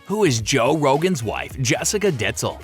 Who is Joe Rogan's wife, Jessica Ditzel?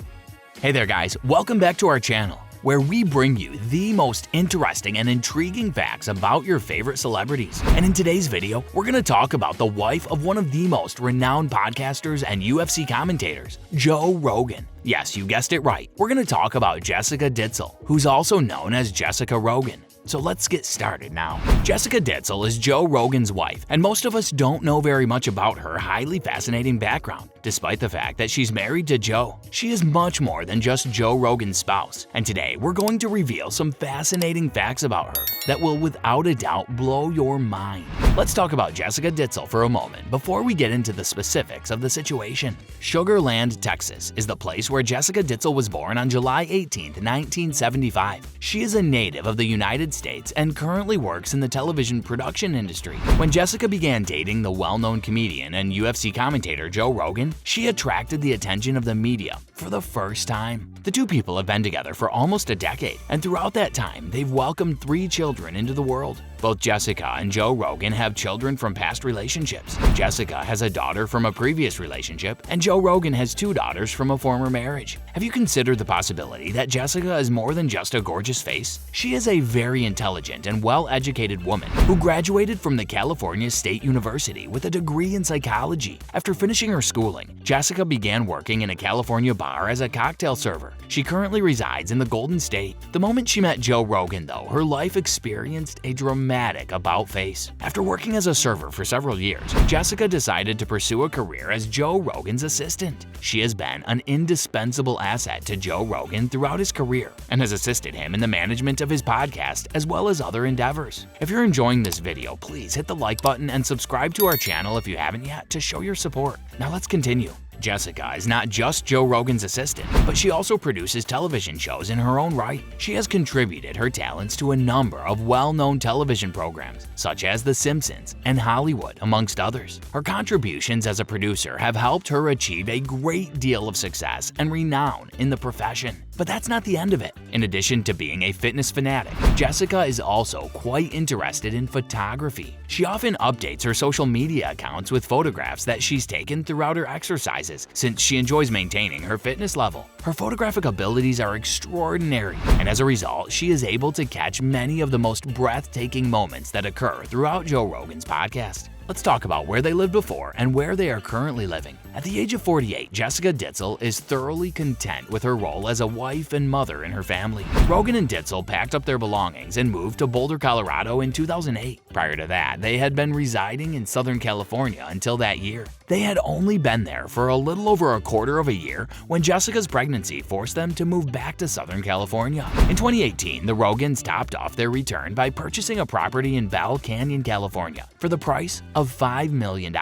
Hey there guys, welcome back to our channel, where we bring you the most interesting and intriguing facts about your favorite celebrities. And in today's video, we're going to talk about the wife of one of the most renowned podcasters and UFC commentators, Joe Rogan. Yes, you guessed it right. We're going to talk about Jessica Ditzel, who's also known as Jessica Rogan. So let's get started now. Jessica Ditzel is Joe Rogan's wife, and most of us don't know very much about her highly fascinating background. Despite the fact that she's married to Joe, she is much more than just Joe Rogan's spouse. And today, we're going to reveal some fascinating facts about her that will without a doubt blow your mind. Let's talk about Jessica Ditzel for a moment before we get into the specifics of the situation. Sugar Land, Texas is the place where Jessica Ditzel was born on July 18, 1975. She is a native of the United States and currently works in the television production industry. When Jessica began dating the well-known comedian and UFC commentator Joe Rogan, she attracted the attention of the media for the first time. The two people have been together for almost a decade, and throughout that time, they've welcomed 3 children into the world. Both Jessica and Joe Rogan have children from past relationships. Jessica has a daughter from a previous relationship, and Joe Rogan has 2 daughters from a former marriage. Have you considered the possibility that Jessica is more than just a gorgeous face? She is a very intelligent and well-educated woman who graduated from the California State University with a degree in psychology. After finishing her schooling, Jessica began working in a California bar as a cocktail server. She currently resides in the Golden State. The moment she met Joe Rogan, though, her life experienced a dramatic about-face. After working as a server for several years, Jessica decided to pursue a career as Joe Rogan's assistant. She has been an indispensable asset to Joe Rogan throughout his career and has assisted him in the management of his podcast as well as other endeavors. If you're enjoying this video, please hit the like button and subscribe to our channel if you haven't yet to show your support. Now let's continue. Jessica is not just Joe Rogan's assistant, but she also produces television shows in her own right. She has contributed her talents to a number of well-known television programs, such as The Simpsons and Hollywood, amongst others. Her contributions as a producer have helped her achieve a great deal of success and renown in the profession. But that's not the end of it. In addition to being a fitness fanatic, Jessica is also quite interested in photography. She often updates her social media accounts with photographs that she's taken throughout her exercises, since she enjoys maintaining her fitness level. Her photographic abilities are extraordinary, and as a result, she is able to catch many of the most breathtaking moments that occur throughout Joe Rogan's podcast. Let's talk about where they lived before and where they are currently living. At the age of 48, Jessica Ditzel is thoroughly content with her role as a wife and mother in her family. Rogan and Ditzel packed up their belongings and moved to Boulder, Colorado in 2008. Prior to that, they had been residing in Southern California until that year. They had only been there for a little over a quarter of a year when Jessica's pregnancy forced them to move back to Southern California. In 2018, the Rogans topped off their return by purchasing a property in Bell Canyon, California for the price of $5 million.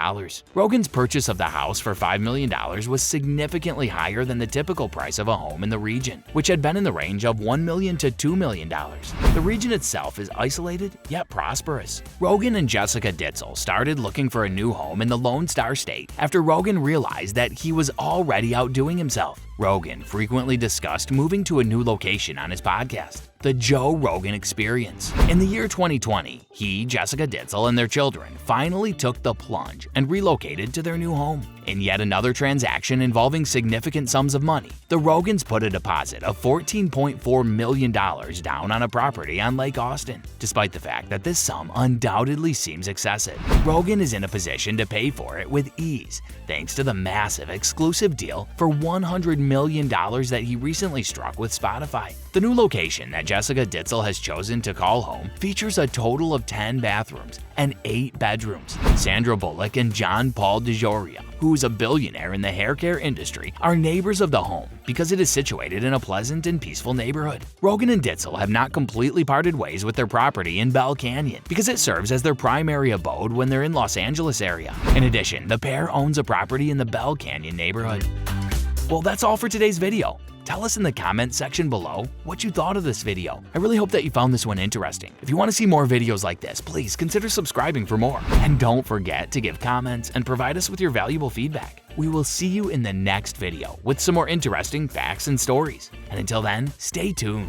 Rogan's purchase of the house for $5 million was significantly higher than the typical price of a home in the region, which had been in the range of $1 million to $2 million. The region itself is isolated yet prosperous. Rogan and Jessica Ditzel started looking for a new home in the Lone Star State after Rogan realized that he was already outdoing himself. Rogan frequently discussed moving to a new location on his podcast, The Joe Rogan Experience. In the year 2020, he, Jessica Ditzel, and their children finally took the plunge and relocated to their new home. In yet another transaction involving significant sums of money, the Rogans put a deposit of $14.4 million down on a property on Lake Austin. Despite the fact that this sum undoubtedly seems excessive, Rogan is in a position to pay for it with ease, thanks to the massive exclusive deal for $100 million that he recently struck with Spotify. The new location that Jessica Ditzel has chosen to call home features a total of 10 bathrooms and 8 bedrooms. Sandra Bullock and John Paul DeJoria, who is a billionaire in the hair care industry, are neighbors of the home because it is situated in a pleasant and peaceful neighborhood. Rogan and Ditzel have not completely parted ways with their property in Bell Canyon because it serves as their primary abode when they're in Los Angeles area. In addition, the pair owns a property in the Bell Canyon neighborhood. Well, that's all for today's video. Tell us in the comments section below what you thought of this video. I really hope that you found this one interesting. If you want to see more videos like this, please consider subscribing for more. And don't forget to give comments and provide us with your valuable feedback. We will see you in the next video with some more interesting facts and stories. And until then, stay tuned.